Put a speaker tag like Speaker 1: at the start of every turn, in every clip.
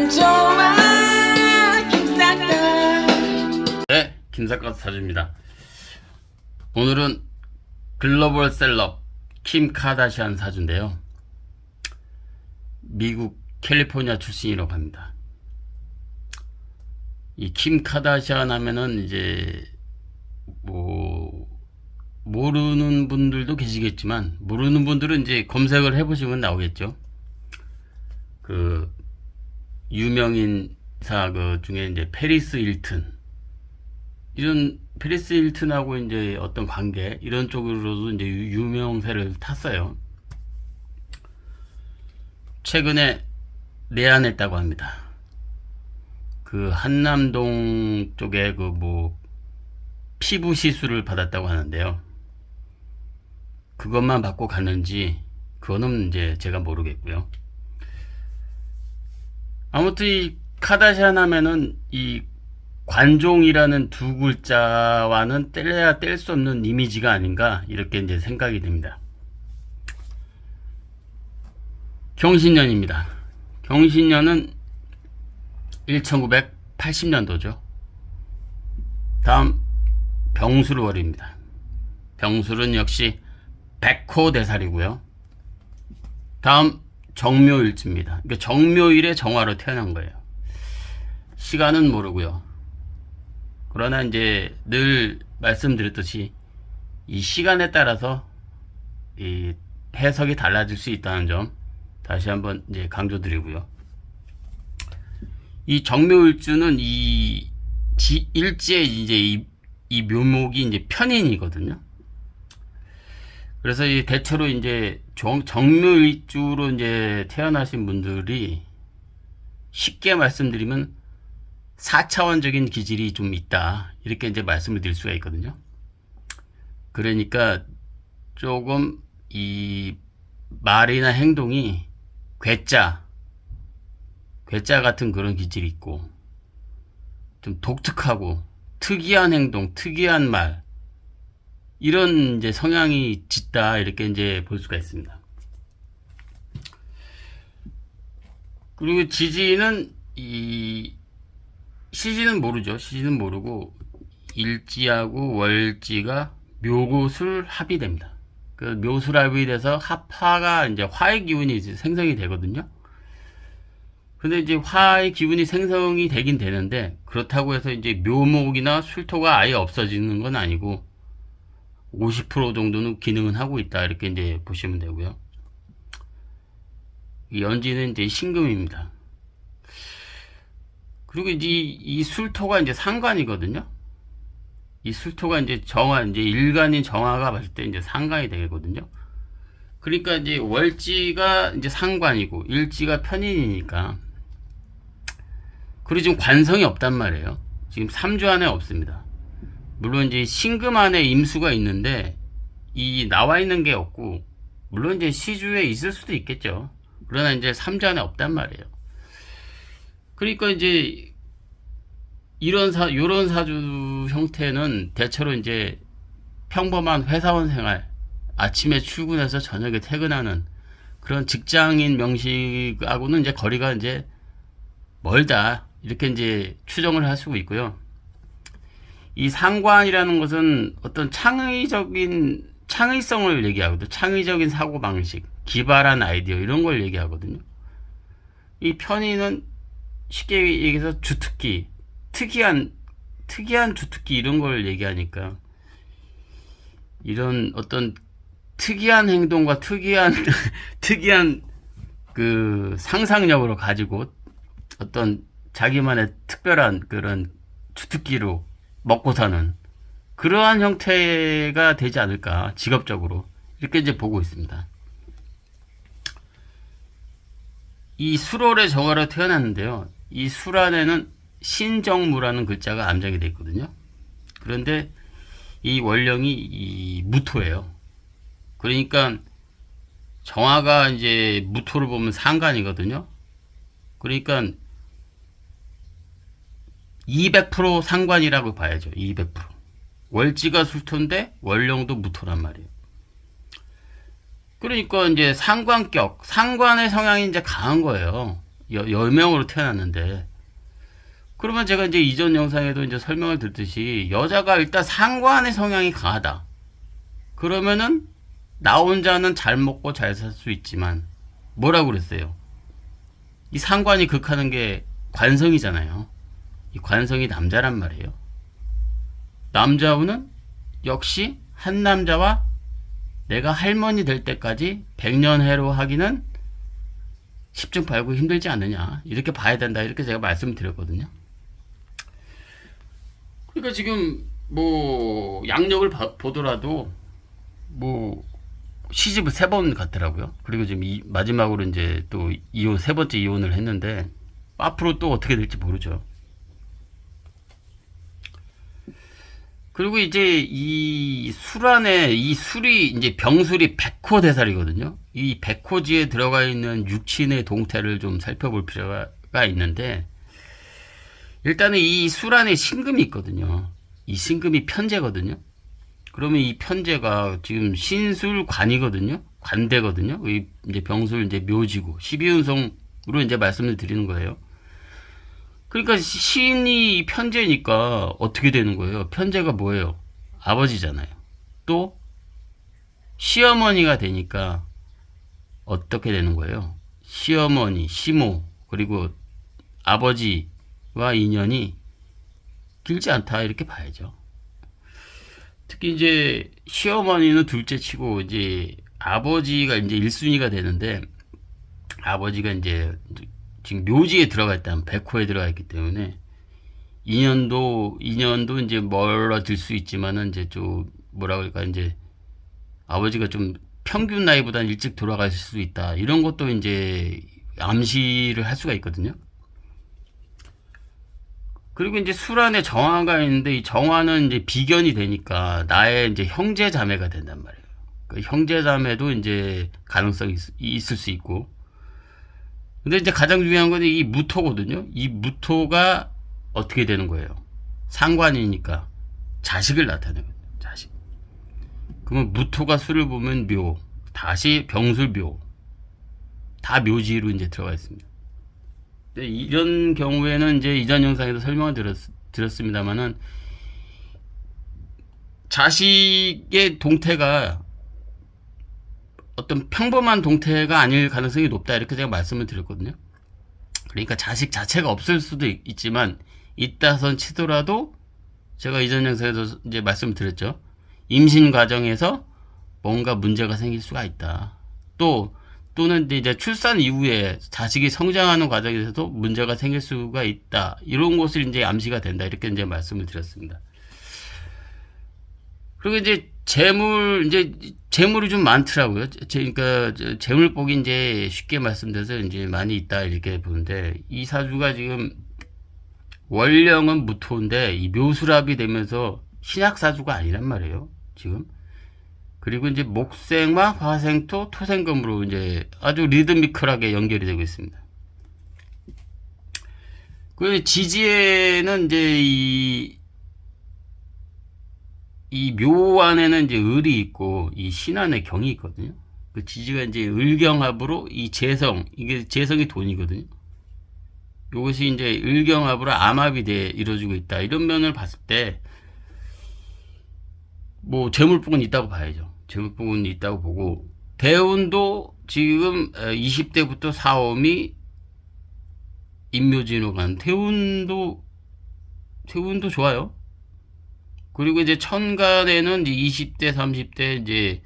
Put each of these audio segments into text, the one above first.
Speaker 1: 좋아 김사과.
Speaker 2: 네, 김사과 사주입니다. 오늘은 글로벌 셀럽 킴 카다시안 사주인데요. 미국 캘리포니아 출신이라고 합니다. 이 킴 카다시안 하면은 이제 뭐 모르는 분들도 계시겠지만, 모르는 분들은 이제 검색을 해보시면 나오겠죠. 그 유명인사 그 중에 이제 페리스 힐튼, 이런 페리스 힐튼하고 이제 어떤 관계, 이런 쪽으로도 이제 유명세를 탔어요. 최근에 내한했다고 합니다. 그 한남동 쪽에 그 뭐 피부 시술을 받았다고 하는데요. 그것만 받고 갔는지 그거는 이제 제가 모르겠고요. 아무튼 이 카다시안 하면은 이 관종이라는 두 글자와는 뗄래야 뗄 수 없는 이미지가 아닌가, 이렇게 이제 생각이 됩니다. 경신년입니다. 경신년은 1980년도죠. 다음 병술월입니다. 병술은 역시 백호대살이고요. 다음 정묘일주입니다. 그러니까 정묘일에 정화로 태어난 거예요. 시간은 모르고요. 그러나 이제 늘 말씀드렸듯이 이 시간에 따라서 이 해석이 달라질 수 있다는 점 다시 한번 이제 강조드리고요. 이 정묘일주는 이 일지의 이제 이 묘목이 이제 편인이거든요. 그래서 이 대체로 이제 정묘일주로 이제 태어나신 분들이 쉽게 말씀드리면 4차원적인 기질이 좀 있다, 이렇게 이제 말씀을 드릴 수가 있거든요. 그러니까 조금 이 말이나 행동이 괴짜 같은 그런 기질이 있고, 좀 독특하고 특이한 행동, 특이한 말, 이런 이제 성향이 짙다, 이렇게 이제 볼 수가 있습니다. 그리고 지지는 시지는 모르죠. 시지는 모르고 일지하고 월지가 묘고술 합이 됩니다. 그 묘술 합이 돼서 합화가 이제 화의 기운이 이제 생성이 되거든요. 근데 이제 화의 기운이 생성이 되긴 되는데, 그렇다고 해서 이제 묘목이나 술토가 아예 없어지는 건 아니고 50% 정도는 기능은 하고 있다, 이렇게 이제 보시면 되고요. 연지는 이제 신금입니다. 그리고 이제 이 술토가 이제 상관이거든요. 이 술토가 이제 정화, 이제 일간인 정화가 봤을 때 이제 상관이 되거든요. 그러니까 이제 월지가 이제 상관이고 일지가 편인이니까, 그리고 지금 관성이 없단 말이에요. 지금 3주 안에 없습니다. 물론 이제 신금 안에 임수가 있는데 이 나와 있는 게 없고, 물론 이제 시주에 있을 수도 있겠죠. 그러나 이제 3주 안에 없단 말이에요. 그러니까 이제 요런 사주 형태는 대체로 이제 평범한 회사원 생활, 아침에 출근해서 저녁에 퇴근하는 그런 직장인 명식하고는 이제 거리가 이제 멀다, 이렇게 이제 추정을 할 수 있고요. 이 상관이라는 것은 어떤 창의성을 얘기하거든요. 창의적인 사고방식, 기발한 아이디어, 이런 걸 얘기하거든요. 이 편의는 쉽게 얘기해서 주특기, 특이한 주특기, 이런 걸 얘기하니까, 이런 어떤 특이한 행동과 특이한 그 상상력으로 가지고 어떤 자기만의 특별한 그런 주특기로 먹고 사는 그러한 형태가 되지 않을까, 직업적으로 이렇게 이제 보고 있습니다. 이 술월의 정화로 태어났는데요. 이 술 안에는 신정무라는 글자가 암장이 되어 있거든요. 그런데 이 원령이 이 무토예요. 그러니까 정화가 이제 무토를 보면 상관이거든요. 그러니까 200% 상관이라고 봐야죠. 200%. 월지가 술토인데 월령도 무토란 말이에요. 그러니까 이제 상관격, 상관의 성향이 이제 강한 거예요. 여명으로 태어났는데, 그러면 제가 이제 이전 영상에도 이제 설명을 드렸듯이 여자가 일단 상관의 성향이 강하다. 그러면은 나 혼자는 잘 먹고 잘 살 수 있지만 뭐라고 그랬어요? 이 상관이 극하는 게 관성이잖아요. 이 관성이 남자란 말이에요. 남자는 역시 한 남자와 내가 할머니 될 때까지 백년해로 하기는 10중 8구 힘들지 않느냐, 이렇게 봐야 된다, 이렇게 제가 말씀을 드렸거든요. 그러니까 지금 뭐 양력을 보더라도 뭐 시집을 3번 갔더라고요. 그리고 지금 마지막으로 이제 또 이혼, 3번째 이혼을 했는데 앞으로 또 어떻게 될지 모르죠. 그리고 이제 이 술안에, 이 술이 이제 병술이 백호대살이거든요. 이 백호지에 들어가 있는 육친의 동태를 좀 살펴볼 필요가 있는데, 일단은 이 술안에 신금이 있거든요. 이 신금이 편제거든요. 그러면 이 편제가 지금 신술관이거든요. 관대거든요. 이제 병술 이제 묘지고 12운성으로 이제 말씀을 드리는 거예요. 그러니까 신이 편제니까 어떻게 되는 거예요? 편제가 뭐예요? 아버지잖아요. 또 시어머니가 되니까 어떻게 되는 거예요? 시어머니, 시모, 그리고 아버지와 인연이 길지 않다, 이렇게 봐야죠. 특히 이제 시어머니는 둘째 치고 이제 아버지가 이제 1순위가 되는데, 아버지가 이제 지금 묘지에 들어가 있다면, 백호에 들어가 있기 때문에 인연도 이제 멀어질 수 있지만은 이제 좀 뭐라 그럴까, 이제 아버지가 좀 평균 나이보다는 일찍 돌아갈 수 있다, 이런 것도 이제 암시를 할 수가 있거든요. 그리고 이제 술안에 정화가 있는데, 이 정화는 이제 비견이 되니까 나의 이제 형제 자매가 된단 말이에요. 그 형제 자매도 이제 가능성이 있을 수 있고. 근데 이제 가장 중요한 건 이 무토거든요. 이 무토가 어떻게 되는 거예요? 상관이니까 자식을 나타내는 거예요. 자식. 그러면 무토가 술을 보면 묘, 다시 병술 묘, 다 묘지로 이제 들어가 있습니다. 이런 경우에는 이제 이전 영상에도 설명을 드렸습니다만은, 자식의 동태가 어떤 평범한 동태가 아닐 가능성이 높다, 이렇게 제가 말씀을 드렸거든요. 그러니까 자식 자체가 없을 수도 있지만, 있다선 치더라도 제가 이전 영상에도 이제 말씀을 드렸죠. 임신 과정에서 뭔가 문제가 생길 수가 있다. 또는 이제 출산 이후에 자식이 성장하는 과정에서도 문제가 생길 수가 있다, 이런 것을 이제 암시가 된다, 이렇게 이제 말씀을 드렸습니다. 그리고 이제 재물이 좀 많더라고요. 그러니까 재물복이 이제 쉽게 말씀드려서 이제 많이 있다, 이렇게 보는데, 이 사주가 지금 월령은 무토인데 이 묘수랍이 되면서 신약사주가 아니란 말이에요, 지금. 그리고 이제 목생화, 화생토, 토생금으로 이제 아주 리드미컬하게 연결이 되고 있습니다. 그 지지에는 이제 이 묘 안에는 이제 을이 있고 이 신 안에 경이 있거든요. 그 지지가 이제 을경합으로 이 재성, 이게 재성이 돈이거든요. 이것이 이제 을경합으로 암합이 이루어지고 있다, 이런 면을 봤을 때 뭐 재물복은 있다고 봐야죠. 재물복은 있다고 보고, 대운도 지금 20대부터 사오미 인묘진으로 가는 태운도 좋아요. 그리고 이제 천간에는 이제 20대 30대 이제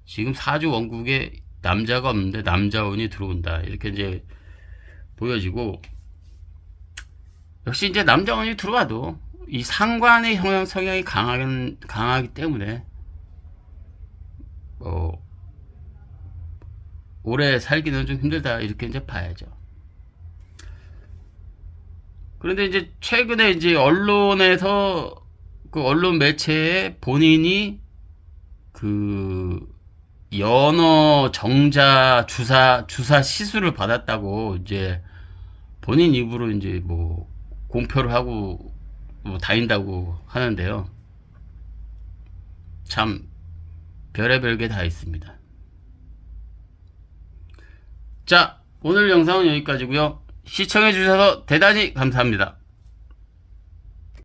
Speaker 2: 지금 사주 원국에 남자가 없는데 남자운이 들어온다, 이렇게 이제 보여지고, 역시 이제 남자운이 들어와도 이 상관의 성향이 강하기 때문에 오래 살기는 좀 힘들다, 이렇게 이제 봐야죠. 그런데 이제 최근에 이제 언론에서, 그 언론 매체에 본인이 그 연어 정자 주사 시술을 받았다고 이제 본인 입으로 이제 뭐 공표를 하고 뭐 다닌다고 하는데요. 참 별의별 게 다 있습니다. 자, 오늘 영상은 여기까지고요. 시청해 주셔서 대단히 감사합니다.